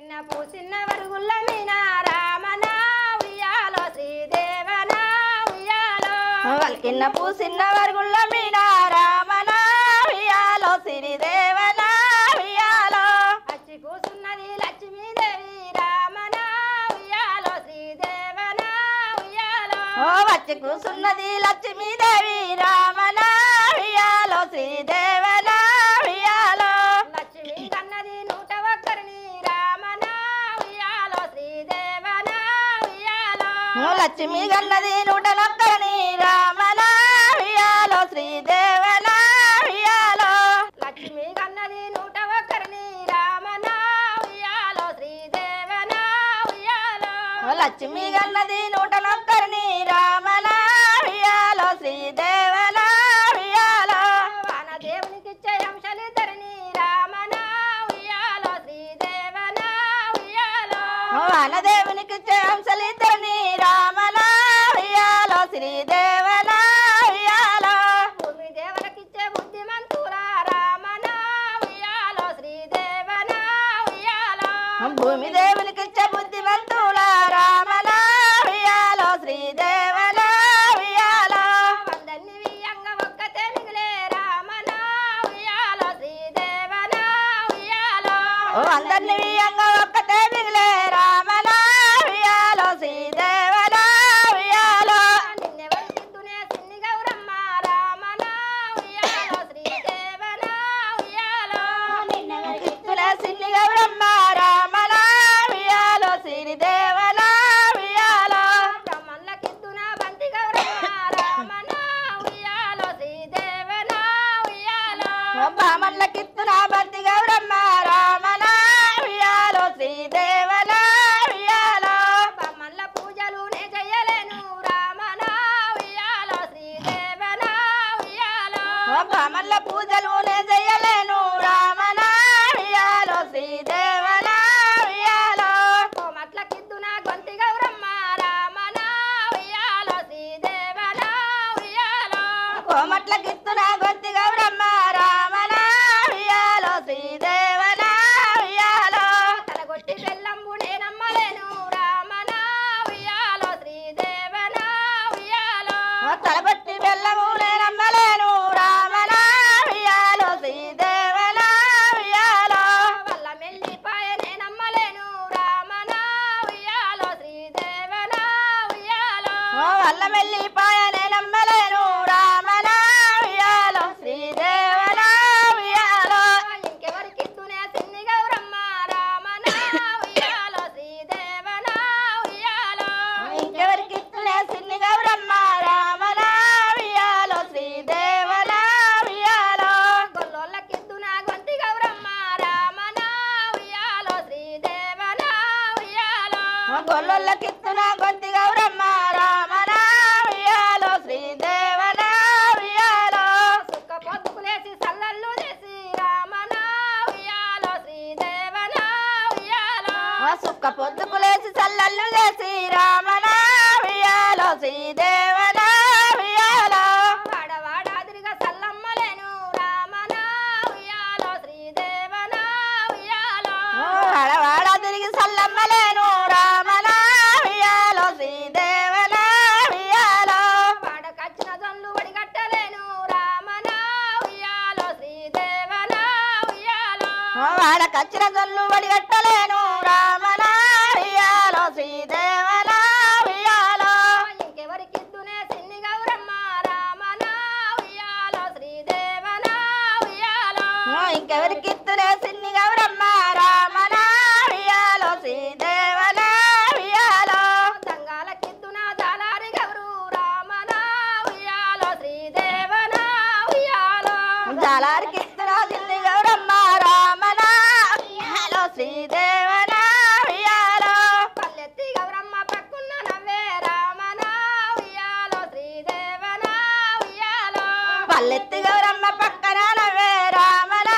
పూసిన వరుగుల్ల మీనా రామన ఉయ్యాలో శ్రీదేవన ఉయ్యాలో వల్కిన్న పూసిన వరుగుల్ల మీనా రామన ఉయ్యాలో శ్రీదేవన ఉయ్యాలో అచ్చి కూసున్నది లక్ష్మీదేవి రామన ఉయ్యాలో శ్రీదేవన ఉయ్యాలో వచ్చి కూసున్నది లక్ష్మీదేవి రామన ఉయ్యాలో శ్రీదేవన ఉయ్యాలో లక్ష్మీ కన్నది 101 రామన ఉయ్యాలో శ్రీదేవన ఉయ్యాలో లక్ష్మి గన్నది 101 రామన ఉయ్యాలో శ్రీదేవన ఉయ్యాలో లక్ష్మీ కన్నది 101 రామన ఉయ్యాలో శ్రీదేవన ఉయ్యాలో లక్ష్మి గన్నది 101 రామన ఉయ్యాలో శ్రీదేవన ఉయ్యాలో వానదేవునికిచ్చే అంశలిద్దరిని రామన ఉయ్యాలో శ్రీదేవన ఉయ్యాలో వానదేవునికి అంశలిద్దరిని రామన ఉయ్యాలో శ్రీదేవన ఉయ్యాలో భూమి దేవనకిచ్చే బుద్ధిమంతుల రామన ఉయ్యాలో శ్రీదేవన ఉయ్యాలో భూమి దేవునికి బుద్ధిమంతుల రామన ఉయ్యాలో శ్రీదేవన ఉయ్యాలో వందన్ని వియ్యంగా ఒక్కతే మిగిలే రామన ఉయ్యాలో శ్రీదేవన ఉయ్యాలో అందరిని వియ్యంగా ఒక్కతే మిగిలే రామన ఉయ్యాలో శ్రీదేవన ఉయ్యాలో నిన్నెవరికిద్దునే సిన్ని గౌరమ్మ రామన ఉయ్యాలో శ్రీదేవన ఉయ్యాలో కిత్తుల సిన్ని గౌరమ్మ రామన ఉయ్యాలో శ్రీదేవన ఉయ్యాలో బ్రహ్మణులకిద్దున బంతి గౌరమ్మ రామన ఉయ్యాలో శ్రీదేవన ఉయ్యాలో బామన్ల కిత్తుల బంతి గౌరమ్మ రామన ఉయ్యాలో శ్రీదేవన ఉయ్యాలో బ్రహ్మణుల పూజలు నే చెయ్యలేను రామన ఉయ్యాలో శ్రీదేవన ఉయ్యాలో బామన్ల పూజలు నే చెయ్యలేను రామన ఉయ్యాలో శ్రీదేవన ఉయ్యాలో కోమట్లకిద్దున గొంతి గౌరమ్మ రామన ఉయ్యాలో శ్రీదేవన ఉయ్యాలో కోమట్ల కిత్తుల గొంతి గౌరమ్మ రామన ఉయ్యాలో శ్రీదేవన ఉయ్యాలో తలగొట్టి బెల్లంబు నేనమ్మలేను రామన ఉయ్యాలో శ్రీదేవన ఉయ్యాలో తలబట్టి బెల్లము నేనమ్మలేను రామన ఉయ్యాలో శ్రీదేవన ఉయ్యాలో వల్ల మెల్లిపాయ నేనమ్మలేను రామన ఉయ్యాలో శ్రీదేవన ఉయ్యాలో వల్ల మెల్లిపాయ నేనమ్మలేను రామన ఉయ్యాలో శ్రీదేవన ఉయ్యాలో ఇంకెవరికిద్దునే సిన్ని గౌరమ్మ రామన ఉయ్యాలో శ్రీదేవన ఉయ్యాలో ఇంకెవరికిత్తులే సిన్ని గౌరమ్మ రామన ఉయ్యాలో శ్రీదేవన ఉయ్యాలో గొల్లోళ్ళకిద్దున గొంతి గౌరమ్మ రామన ఉయ్యాలో శ్రీదేవన ఉయ్యాలో గొల్లొల్ల కిత్తున గొంతి గౌరమ్మ రామన ఉయ్యాలో శ్రీదేవన ఉయ్యాలో సుక్క పొద్దుకులేసి సల్లల్లు చేసి రామన ఉయ్యాలో శ్రీదేవన ఉయ్యాలో సుక్క పొద్దుకులేసి చల్లల్లు చేసి రామన ఉయ్యాలో శ్రీదేవన ఉయ్యాలో వాడవాడాదిరిగా సల్లమ్మలేను రామన ఉయ్యాలో శ్రీదేవన ఉయ్యాలో వాడవాడ తిరిగి చల్లమ్మలేను రామన ఉయ్యాలో శ్రీదేవన ఉయ్యాలో వాడకచ్చిన జొన్లు వడిగట్టలేను రామన ఉయ్యాలో శ్రీదేవన ఉయ్యాలో వాడకచ్చిన జొల్లు వడిగట్టలేను రామన ఉయ్యాలో శ్రీదేవన ఉయ్యాలో ఇంకెవరికిద్దునే సిన్ని గౌరమ్మ రామన ఉయ్యాలో శ్రీదేవన ఉయ్యాలో ఇంకెవరికిత్తులే సిన్ని గౌరమ్మ రామన ఉయ్యాలో శ్రీదేవన ఉయ్యాలో దంగాలకిద్దున జాలారి గౌరు రామన ఉయ్యాలో శ్రీదేవన ఉయ్యాలో జాలారికిత్తుల సిన్ని గౌరమ్మ రామన ఉయ్యాలో శ్రీదేవన ఉయ్యాలో పల్లెత్తి గౌరమ్మ పక్కున్న నవ్వే రామన ఉయ్యాలో శ్రీదేవన ఉయ్యాలో పల్లెత్తి గౌరమ్మ పక్కన నవ్వే రామన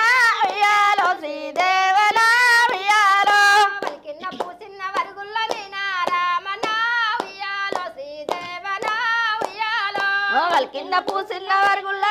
ఉయ్యాలో శ్రీదేవన ఉయ్యాలో పలికిన్న పూసిన్న వరుగుల్ల మీనా రామన ఉయ్యాలో శ్రీదేవన ఉయ్యాలో వాళ్ళ కింద పూసిన వరుగుల్ల